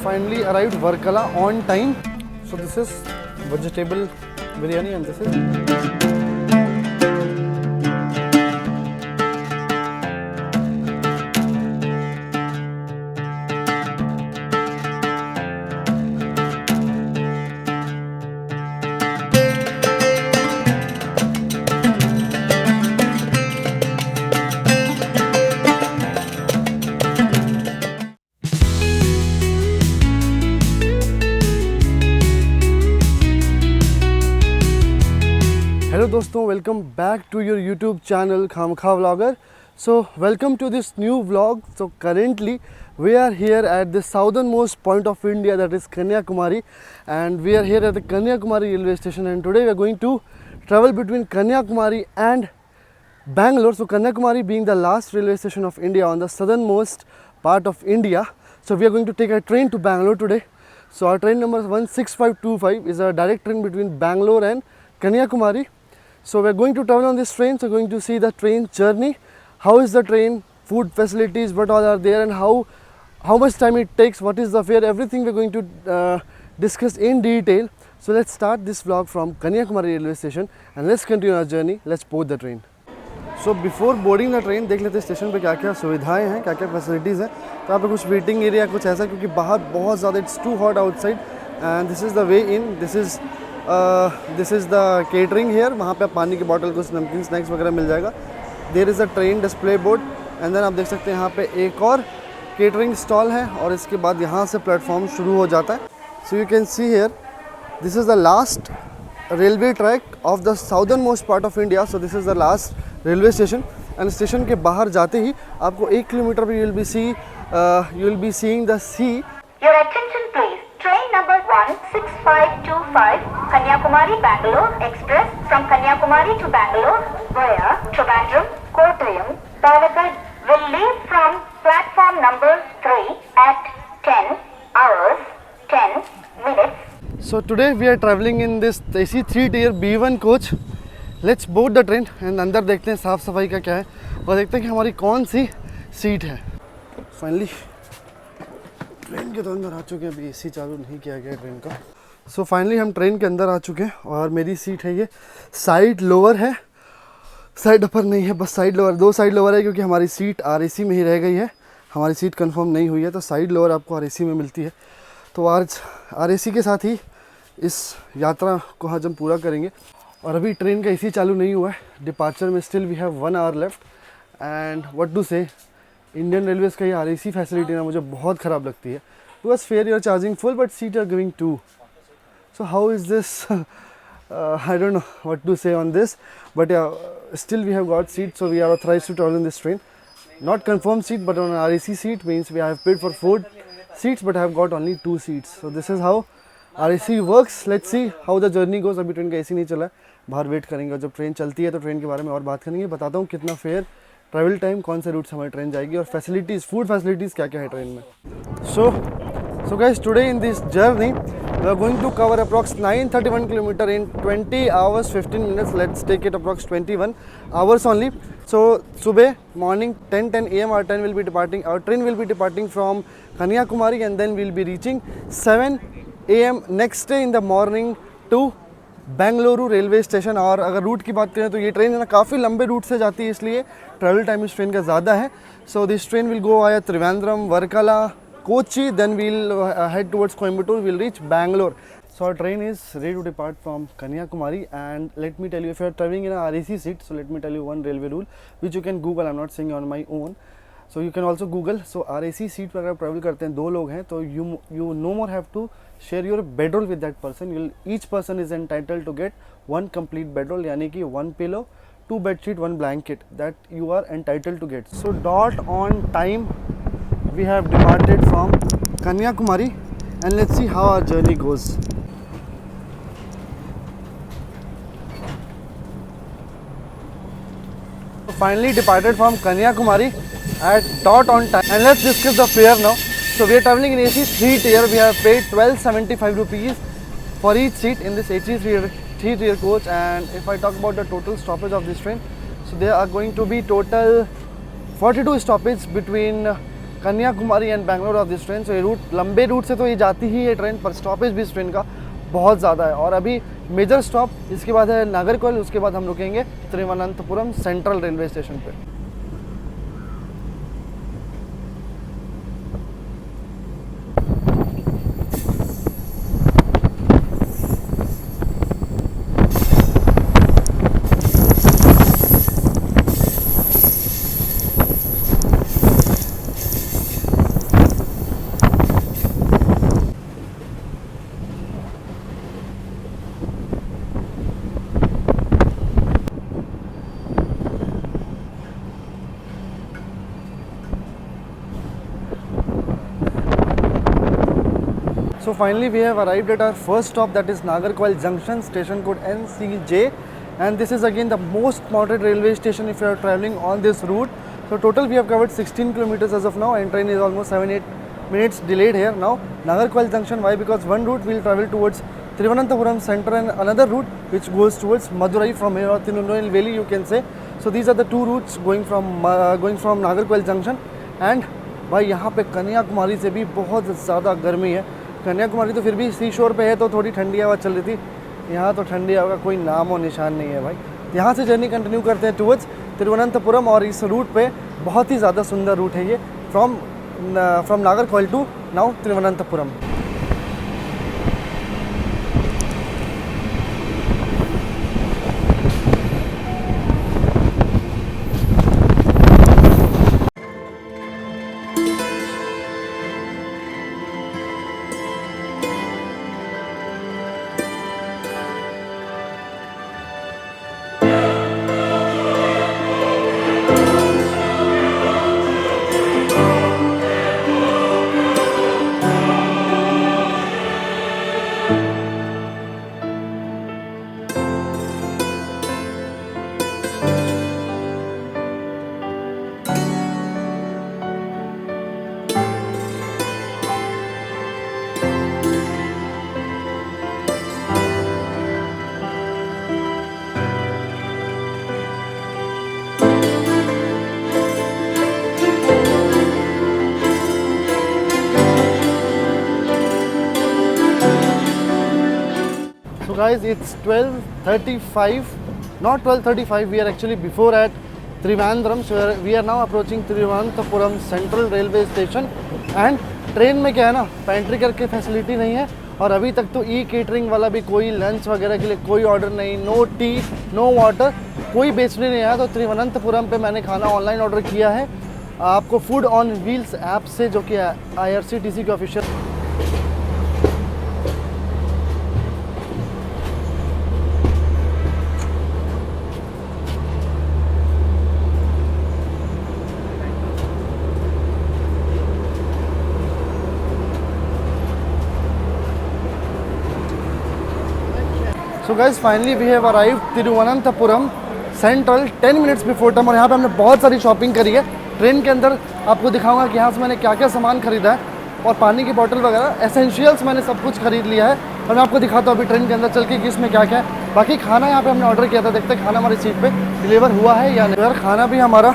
finally arrived Varkala on time. So this is vegetable biryani and this is Hello दोस्तों, welcome back to your YouTube channel Khamkha Vlogger. So welcome to this new vlog. So currently we are here at the southernmost point of India, that is Kanyakumari, and we are here at the Kanyakumari railway station, and today we are going to travel between Kanyakumari and Bangalore. So Kanyakumari being the last railway station of India on the southernmost part of India, so we are going to take a train to Bangalore today. So our train number 16525 is a direct train between Bangalore and Kanyakumari. So we are going to travel on this train, so going to see the train journey, how is the train, food facilities, what all are there, and how much time it takes, what is the fare, everything we are going to discuss in detail. So let's start this vlog from Kanyakumari railway station and let's continue our journey. Let's board the train. So before boarding the train देख लेते हैं station पे क्या क्या सुविधाएं हैं, क्या क्या फैसिलिटीज़ हैं. तो यहाँ पे कुछ वेटिंग एरिया कुछ ऐसा, क्योंकि बाहर बहुत ज़्यादा it's too hot outside, and this is the way in. This is the catering here. वहाँ पे पानी की बॉटल, कुछ नमकीन स्नैक्स वगैरह मिल जाएगा. There is a train display board, and then आप देख सकते हैं यहाँ पे एक और केटरिंग स्टॉल है, और इसके बाद यहाँ से प्लेटफॉर्म शुरू हो जाता है. So you can see here, this is the last railway track of the southernmost part of India. So this is the last railway station, and station के बाहर जाते ही आपको 1 किलोमीटर पर you will be seeing the sea. Your attention please. Train number 16525 Kanyakumari Bangalore Express from Kanyakumari to Bangalore via Trivandrum, Kottayam, Palakkad will leave from platform number 3 at 10 hours 10 minutes. So today we are traveling in this AC 3-tier B1 coach. Let's board the train and अंदर देखते हैं साफ़ सफाई का क्या है, और देखते हैं कि हमारी कौन सी सीट है. फाइनली ट्रेन के तो अंदर आ चुके हैं, अभी एसी चालू नहीं किया गया ट्रेन का. सो फाइनली हम ट्रेन के अंदर आ चुके हैं, और मेरी सीट है ये साइड लोअर है, साइड अपर नहीं है, बस साइड लोअर. 2 साइड लोअर है क्योंकि हमारी सीट आरएसी में ही रह गई है, हमारी सीट कंफर्म नहीं हुई है, तो साइड लोअर आपको आरएसी में मिलती है. तो आज आरएसी के साथ ही इस यात्रा को आज हम पूरा करेंगे. और अभी ट्रेन का एसी चालू नहीं हुआ है, डिपार्चर में still we have 1 hour left. And what to say, Indian Railways का ये आरएसी फैसिलिटी ना मुझे बहुत ख़राब लगती है. Because fare you are charging full but seat are giving 2. So how is this, I don't know what to say on this, but still we have got seats, so we are authorized to travel in this train. Not confirmed seat, but on an RAC seat means we have paid for 4 seats but have got only 2 seats. So this is how RAC works. Let's see how the journey goes. अभी train का AC नहीं चला है, बाहर wait करेंगे, और जब train चलती है तो ट्रेन के बारे में और बात करेंगे. बताता हूँ कितना फेयर, ट्रैवल टाइम, कौन से रूट से हमारी ट्रेन जाएगी, और फैसिलिटीज़, फूड फैसिलिटीज़ क्या क्या है ट्रेन में. So guys, today in this journey we are going to cover approx 931 km in 20 hours 15 minutes. Let's take it approx 21 hours only. So सुबह morning 10 AM our train will be departing from Kanyakumari, and then we'll be reaching 7 AM next day in the morning to Bengaluru railway station. और अगर root की बात करें तो ये train है ना काफ़ी लंबे रूट से जाती है, इसलिए ट्रैवल टाइम इस ट्रेन का ज़्यादा है. सो दिस ट्रेन विल गो आया Trivandrum, Varkala, Kochi, then we'll head towards Coimbatore, we'll reach Bangalore. So our train is ready to depart from Kanyakumari, and let me tell you, if you are traveling in a RAC seat, so let me tell you one railway rule which you can Google. I'm not saying on my own, so you can also Google. So RAC seat पर अगर आप travel करते हैं, 2 लोग हैं, तो you no more have to share your bedroll with that person. Each person is entitled to get 1 complete bedroll, यानी कि 1 pillow, 2 bed sheet, 1 blanket, that you are entitled to get. So dot on time we have departed from Kanyakumari, and let's see how our journey goes. Finally departed from Kanyakumari at dot on time, and let's discuss the fare now. So we are traveling in AC 3-tier. We have paid 1275 rupees for each seat in this AC 3-tier coach. And if I talk about the total stoppage of this train, so there are going to be total 42 stoppages between Kanyakumari and Bangalore of this train. So ये route लंबे root से तो ये जाती ही है train, पर stoppage भी इस ट्रेन का बहुत ज़्यादा है। और अभी मेजर स्टॉप इसके बाद है नागरकोइल, उसके बाद हम रुकेंगे तिरुवनंतपुरम सेंट्रल रेलवे स्टेशन पे। So finally we have arrived at our first stop, that is Nagarcoil Junction, station code NCJ, and this is again the most modern railway station if you are travelling on this route. So total we have covered 16 kilometers as of now, and train is almost 7-8 minutes delayed here now. Nagarcoil Junction, why? Because one route will travel towards Thiruvananthapuram center and another route which goes towards Madurai from here, or Tirunelveli you can say. So these are the two routes going from Nagarcoil Junction. And भाई यहाँ पे कन्याकुमारी से भी बहुत ज़्यादा गर्मी है। कन्याकुमारी तो फिर भी सी शोर पे है तो थोड़ी ठंडी हवा चल रही थी, यहाँ तो ठंडी हवा का कोई नाम और निशान नहीं है भाई। यहाँ से जर्नी कंटिन्यू करते हैं टुवर्ड्स तिरुवनंतपुरम, और इस रूट पे बहुत ही ज़्यादा सुंदर रूट है ये, from Nagercoil to now Thiruvananthapuram. So guys, it's 12:35, not 12:35, we are actually before at Trivandrum. So we are now approaching Thiruvananthapuram Central Railway Station, and train में क्या है ना, पेंट्री करके फैसिलिटी नहीं है, और अभी तक तो ई केटरिंग वाला भी कोई लंच वगैरह के लिए कोई ऑर्डर नहीं, नो टी नो वाटर, कोई बेचने नहीं आया। तो तिरुवनंतपुरम पे मैंने खाना ऑनलाइन ऑर्डर किया है आपको फूड ऑन व्हील्स ऐप से, जो कि IRCTC के official. So guys finally we have arrived Thiruvananthapuram Central 10 minutes before time, और यहाँ पे हमने बहुत सारी शॉपिंग करी है। ट्रेन के अंदर आपको दिखाऊंगा कि यहाँ से मैंने क्या क्या सामान खरीदा है, और पानी की बोतल वगैरह एसेंशियल्स मैंने सब कुछ खरीद लिया है, और मैं आपको दिखाता हूँ अभी ट्रेन के अंदर चल के कि इसमें क्या क्या है। बाकी खाना यहाँ पे हमने ऑर्डर किया था, देखते हैं खाना हमारी सीट पे डिलीवर हुआ है या नहीं। यार खाना भी हमारा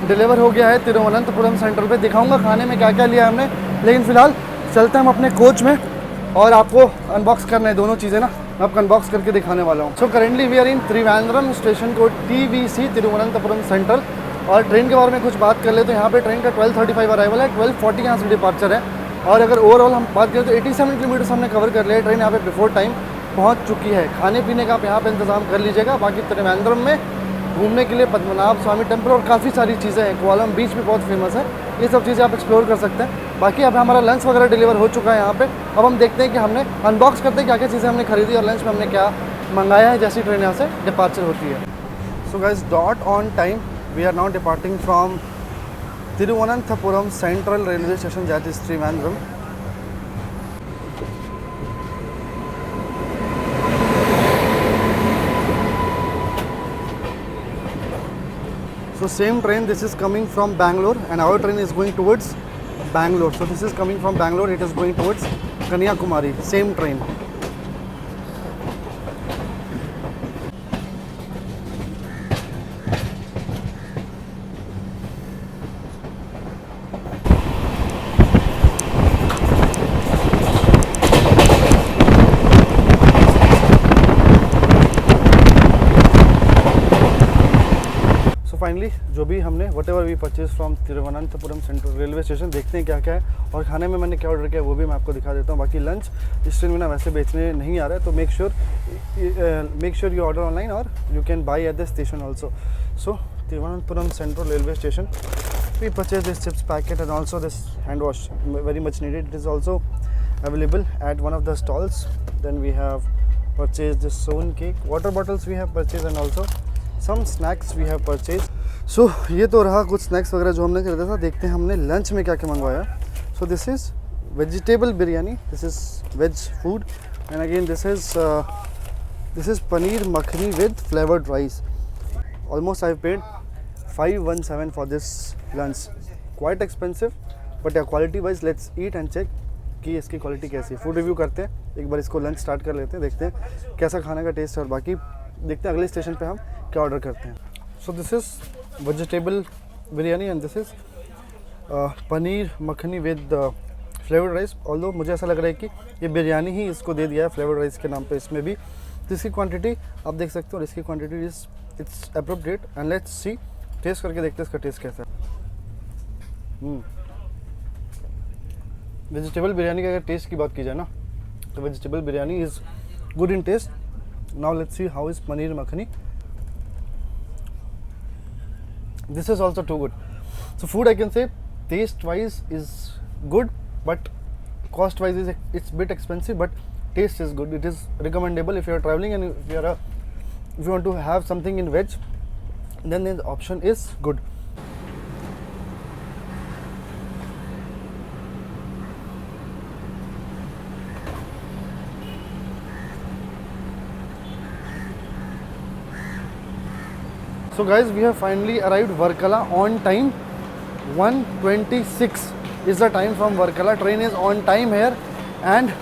डिलीवर हो गया है तिरुवनंतपुरम सेंटर पे, दिखाऊंगा खाने में क्या क्या लिया हमने। लेकिन फिलहाल चलते हैं हम अपने कोच में, और आपको अनबॉक्स करना है दोनों चीज़ें ना, मैं आपको अनबॉक्स करके दिखाने वाला हूँ। So currently we are in Trivandrum, station code TVC Thiruvananthapuram Central. और ट्रेन के बारे में कुछ बात कर ले तो यहाँ पे ट्रेन का 12:35 अराइवल है, 12:40 यहाँ से डिपार्चर है। और अगर ओवरऑल हम बात करें तो 87 किलोमीटर हमने कवर कर लिया है। ट्रेन यहाँ पे बिफोर टाइम पहुँच चुकी है। खाने पीने का आप यहाँ पे इंतजाम कर लीजिएगा। बाकी त्रिवेंद्रम में घूमने के लिए पद्मनाभ स्वामी टेम्पल और काफ़ी सारी चीज़ें हैं, कोवलम बीच भी बहुत फेमस है, ये सब चीज़ें आप एक्सप्लोर कर सकते हैं। बाकी अब हमारा लंच वगैरह डिलीवर हो चुका है यहाँ पे। अब हम देखते हैं कि हमने अनबॉक्स करते हैं क्या क्या चीज़ें हमने खरीदी और लंच में हमने क्या मंगाया है, जैसी ट्रेन यहाँ से डिपार्चर होती है। So guys dot on time we are now departing from Thiruvananthapuram central railway station, that is Trivandrum. So same train, this is coming from Bangalore, and our train is going towards Bangalore. So this is coming from Bangalore, it is going towards Kanyakumari, same train. Finally जो भी हमने whatever we purchase from Thiruvananthapuram central railway station, देखते हैं क्या क्या है और खाने में मैंने क्या ऑर्डर किया वो भी मैं आपको दिखा देता हूँ। बाकी लंच इस ट्रेन में ना वैसे बेचने नहीं आ रहा है, तो make sure you order online और you can buy at the station also. So Thiruvananthapuram central railway station, we purchased this chips packet and also this hand wash, very much needed. It is also available at one of the stalls. Then we have purchased this sown cake, water bottles we have purchased and also some snacks we have purchased. So ये तो रहा कुछ snacks वगैरह जो हमने खरीदा था। देखते हैं हमने लंच में क्या क्या मंगवाया। So this is vegetable biryani, this is veg food and again this is paneer makhani with flavored rice. Almost I've paid 517 for this lunch, quite expensive but yeah, quality wise let's eat and check कि इसकी quality कैसी है। Food review करते हैं एक बार, इसको lunch start कर लेते हैं, देखते हैं कैसा खाने का टेस्ट है और बाकी देखते हैं अगले स्टेशन पे हम क्या ऑर्डर करते हैं। सो this is vegetable biryani and this is paneer makhani with flavoured rice. Although मुझे ऐसा लग रहा है कि ये बिरयानी ही इसको दे दिया है फ्लेवर्ड राइस के नाम पे इसमें भी। तो इसकी क्वांटिटी आप देख सकते हो और इसकी quantity it's appropriate and let's see, taste करके देखते हैं इसका टेस्ट कैसा है। वेजिटेबल बिरयानी का अगर टेस्ट की बात की जाए ना तो vegetable biryani is good in taste. Now let's see how is paneer makhani. This is also too good. So food I can say taste wise is good but cost wise is it's bit expensive but taste is good. It is recommendable if you are traveling and if you want to have something in veg, then the option is good. So guys, we have finally arrived Varkala on time. 1:26 is the time from Varkala. Train is on time here and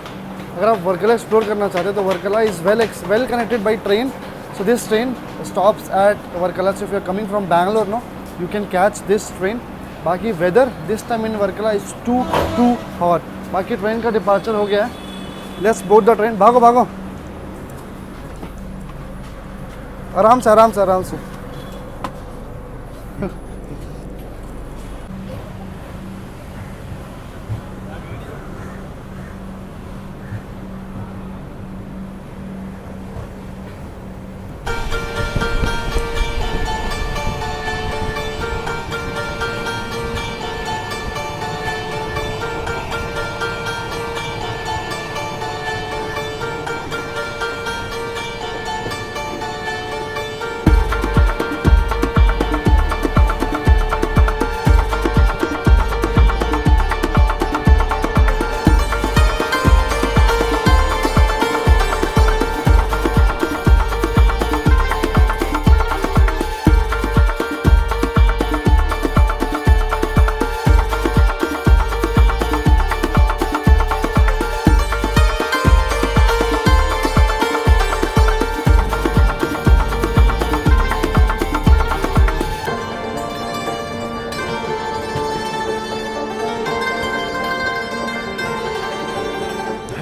अगर आप Varkala explore करना चाहते हैं तो Varkala is well connected by train. So this train stops at Varkala. So if you are coming from Bangalore no you can catch this train. बाकी weather this time in Varkala is too hot. बाकी train का departure हो गया है। Let's board the train. भागो भागो, आराम से आराम से आराम से।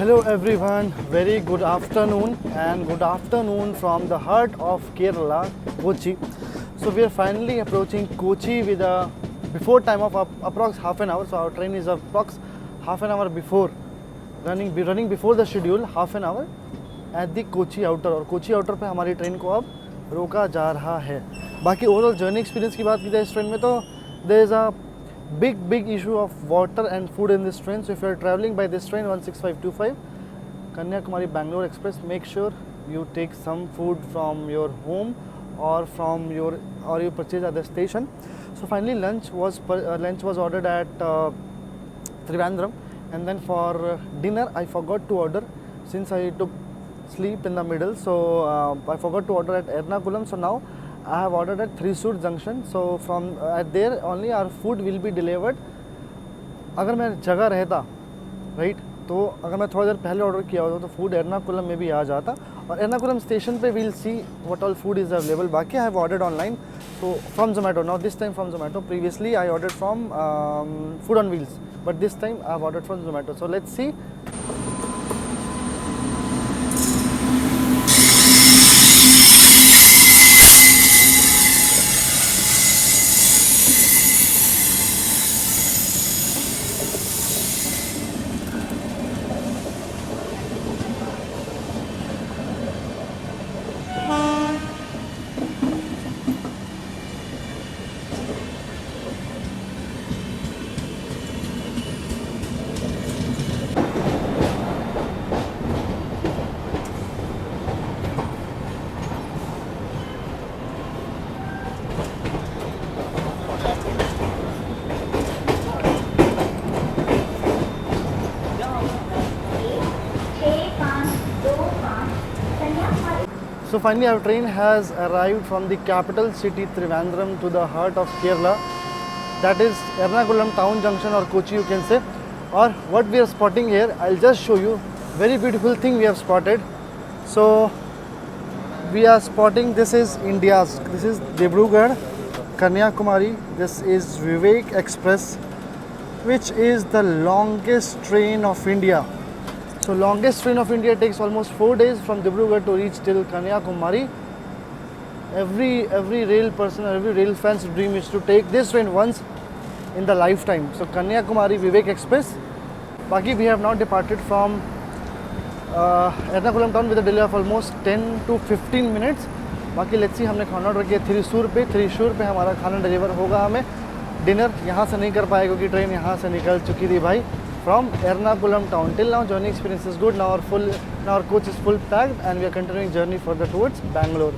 Hello everyone, very good afternoon and good afternoon from the heart of Kerala, Kochi. So we are finally approaching Kochi with a before time of approx half an hour. So our train is approx half an hour before running before the schedule, half an hour at the Kochi outer। और Kochi outer पे हमारी train को अब रोका जा रहा है। बाकी ओवरऑल जर्नी एक्सपीरियंस की बात की जाए इस ट्रेन में तो there is a big issue of water and food in this train. So if you are traveling by this train 16525 Kanyakumari Bangalore Express, make sure you take some food from your home or you purchase at the station. So finally lunch was ordered at Trivandrum, and then for dinner I forgot to order since I took sleep in the middle. So I forgot to order at Ernakulam. So now I have ordered at Thrissur Junction. So from at there only our food will be delivered. अगर मैं जगह रहता right तो अगर मैं थोड़ा देर पहले order किया होता तो फूड एर्नाकुलम में भी आ जाता और एर्नाकुलम स्टेशन पे we'll see what all food is available. बाकी I have ordered online so from Zomato. Now this time from Zomato. Previously I ordered from Food on Wheels, but this time I have ordered from Zomato. So let's see. So finally our train has arrived from the capital city Trivandrum to the heart of Kerala. That is Ernakulam town junction or Kochi you can say. Or what we are spotting here, I'll just show you. Very beautiful thing we have spotted. So we are spotting, this is India's, this is Dibrugarh, Kanyakumari. This is Vivek Express, which is the longest train of India. So longest train of India takes almost 4 days from Dibrugarh to reach till Kanyakumari. Every rail person, every rail fan's dream is to take this train once in the lifetime. So Kanyakumari Vivek Express. Baki, we have now departed from Ernakulam town with a delay of almost 10 to 15 minutes. बाकी let's see, हमने खाना order किया थ्रीशूर पे हमारा खाना deliver होगा हमें. Dinner यहाँ से नहीं कर पाए क्योंकि ट्रेन यहाँ से निकल चुकी थी भाई from Ernakulam town. Till now journey experience is good. Now our coach is full packed and we are continuing journey further towards Bangalore.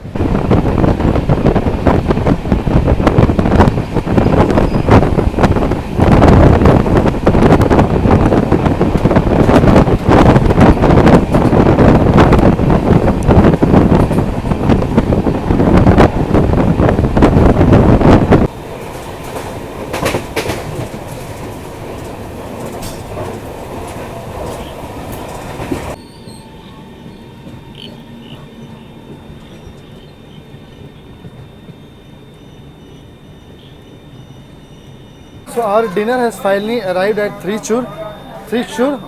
So our dinner has finally arrived at Thrissur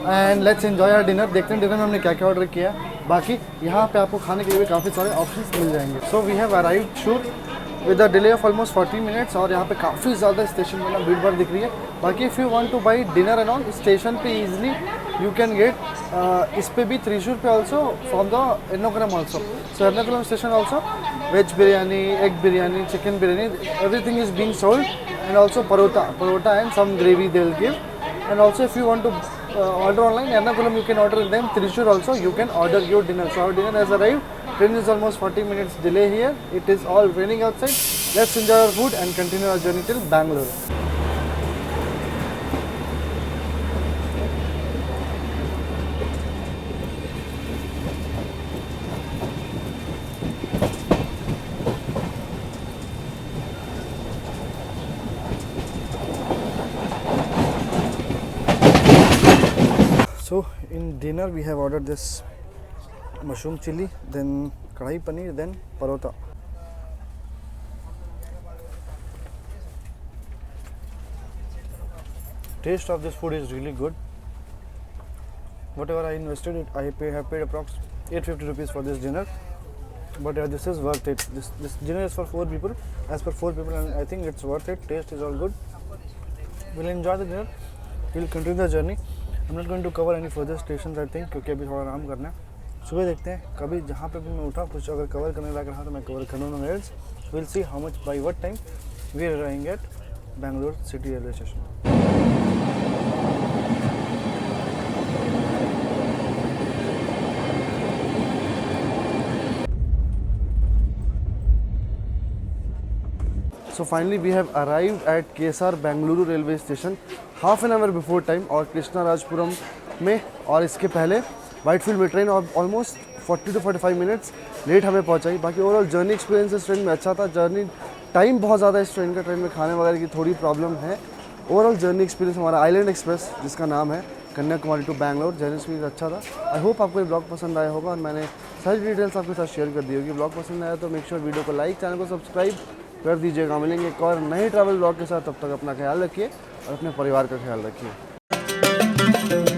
and let's enjoy our dinner. देखते हैं dinner में हमने क्या क्या order किया है. बाकी यहाँ पे आपको खाने के लिए भी काफ़ी सारे ऑप्शंस मिल जाएंगे. So we have arrived Shur with a delay of almost 40 minutes और यहाँ पे काफ़ी ज़्यादा स्टेशन में ना भीड़ भाड़ दिख रही है. बाकी if you want to buy dinner and all, station पे easily you can get इस पे भी Thrissur पे also from the Ernakulam also. So Ernakulam station also veg biryani, egg biryani, chicken biryani, everything is being sold. And also parota and some gravy they'll give. And also if you want to order online, Ernakulam you can order them. Thrissur also you can order your dinner. So our dinner has arrived. Train is almost 40 minutes delay here. It is all raining outside. Let's enjoy our food and continue our journey till Bangalore. So in dinner we have ordered this mushroom chili, then kadai paneer, then parota. Taste of this food is really good. Whatever I invested, I have paid approx 850 rupees for this dinner. But this is worth it. This dinner is for 4 people. As per 4 people, and I think it's worth it. Taste is all good. We'll enjoy the dinner. We'll continue the journey. I'm not going to cover any further stations I think क्योंकि अभी थोड़ा आराम करना है. सुबह देखते हैं कभी जहाँ पे भी मैं उठा कुछ अगर कवर करने लायक रहा तो मैं कवर करूँगा. Else we'll see how much by what time we are arriving at Bangalore City Railway Station. So finally we have arrived at Kesar Bengaluru railway station half an hour before time और कृष्णाराजपुरम में और इसके पहले Whitefield में train और almost 40 to 45 minutes late हमें पहुंचाई. बाकी ओवरऑल जर्नी एक्सपीरियंस इस ट्रेन में अच्छा था. जर्नी टाइम बहुत ज़्यादा इस ट्रेन का, ट्रेन में खाने वगैरह की थोड़ी प्रॉब्लम है. ओवरऑल जर्नी एक्सपीरियंस हमारा आइलैंड एक्सप्रेस जिसका नाम है Kanyakumari to Bangalore, journey experience अच्छा था. आई होप आपको ये ब्लॉग पसंद आया होगा और मैंने सारी डिटेल्स आपके साथ शेयर कर दी होगी. ब्लॉग पसंद आया तो मेक श्योर वीडियो को लाइक, चैनल को सब्सक्राइब कर दीजिएगा. मिलेंगे एक और नए ट्रैवल ब्लॉग के साथ. तब तक अपना ख्याल रखिए और अपने परिवार का ख्याल रखिए.